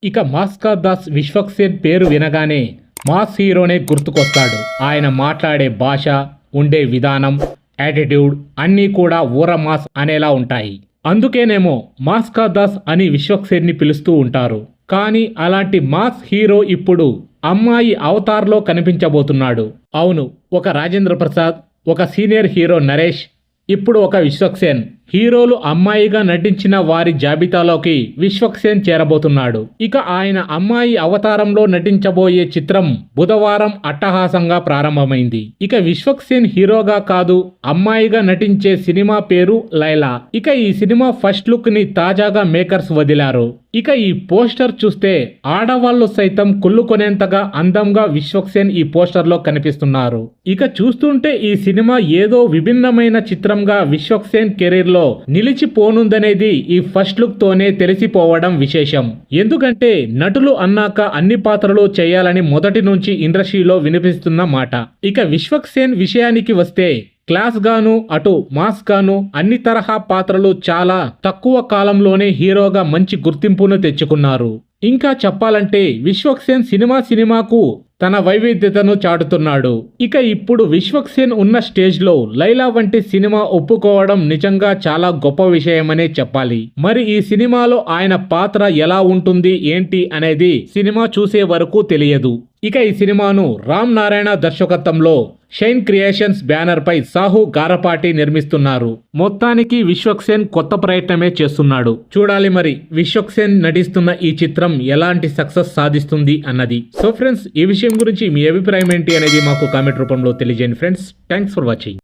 ఇక మాస్టర్ దాస్ విశ్వక్సేన్ పేరు వినగానే మాస్ హీరోనే గుర్తుకొస్తాడు. ఆయన మాట్లాడే భాష, ఉండే విధానం, యాటిట్యూడ్ అన్నీ కూడా ఊర మాస్ అనేలా ఉంటాయి. అందుకేనేమో మాస్టర్ దాస్ అని విశ్వక్సేన్ని పిలుస్తూ ఉంటారు. కానీ అలాంటి మాస్ హీరో ఇప్పుడు అమ్మాయి అవతార్లో కనిపించబోతున్నాడు. అవును, ఒక రాజేంద్ర ప్రసాద్, ఒక సీనియర్ హీరో నరేష్, ఇప్పుడు ఒక విశ్వక్సేన్. హీరోలు అమ్మాయిగా నటించిన వారి జాబితాలోకి విశ్వక్సేన్ చేరబోతున్నాడు. ఇక ఆయన అమ్మాయి అవతారంలో నటించబోయే చిత్రం బుధవారం అట్టహాసంగా ప్రారంభమైంది. ఇక విశ్వక్సేన్ హీరోగా కాదు, అమ్మాయిగా నటించే సినిమా పేరు లైలా. ఇక ఈ సినిమా ఫస్ట్ లుక్ ని తాజాగా మేకర్స్ వదిలారు. ఇక ఈ పోస్టర్ చూస్తే ఆడవాళ్లు సైతం కుళ్ళుకొనేంతగా అందంగా విశ్వక్సేన్ ఈ పోస్టర్ లో కనిపిస్తున్నారు. ఇక చూస్తుంటే ఈ సినిమా ఏదో విభిన్నమైన చిత్రంగా విశ్వక్సేన్ కెరీర్ లో నిలిచిపోనుందనేది ఈ ఫస్ట్ లుక్ తోనే తెలిసిపోవడం విశేషం. ఎందుకంటే నటులు అన్నాక అన్ని పాత్రలు చేయాలని మొదటి నుంచి ఇండస్ట్రీలో వినిపిస్తున్న మాట. ఇక విశ్వక్సేన్ విషయానికి వస్తే క్లాస్ గాను అటు మాస్ గాను అన్ని తరహా పాత్రలు చాలా తక్కువ కాలంలోనే హీరోగా మంచి గుర్తింపును తెచ్చుకున్నారు. ఇంకా చెప్పాలంటే విశ్వక్సేన్ సినిమాకు తన వైవిధ్యతను చాటుతున్నాడు. ఇక ఇప్పుడు విశ్వక్సేన్ ఉన్న స్టేజ్లో లైలా వంటి సినిమా ఒప్పుకోవడం నిజంగా చాలా గొప్ప విషయమనే చెప్పాలి. మరి ఈ సినిమాలో ఆయన పాత్ర ఎలా ఉంటుంది ఏంటి అనేది సినిమా చూసే వరకు తెలియదు. ఇక ఈ సినిమాను రామ్ నారాయణ దర్శకత్వంలో షైన్ క్రియేషన్స్ బ్యానర్ పై సాహు గారపాటి నిర్మిస్తున్నారు. మొత్తానికి విశ్వక్సేన్ కొత్త ప్రయత్నమే చేస్తున్నాడు. చూడాలి మరి విశ్వక్సేన్ నటిస్తున్న ఈ చిత్రం ఎలాంటి సక్సెస్ సాధిస్తుంది అన్నది. సో ఫ్రెండ్స్, ఈ విషయం గురించి మీ అభిప్రాయం ఏంటి అనేది మాకు కామెంట్ రూపంలో తెలియజేయండి ఫ్రెండ్స్. Thanks for watching.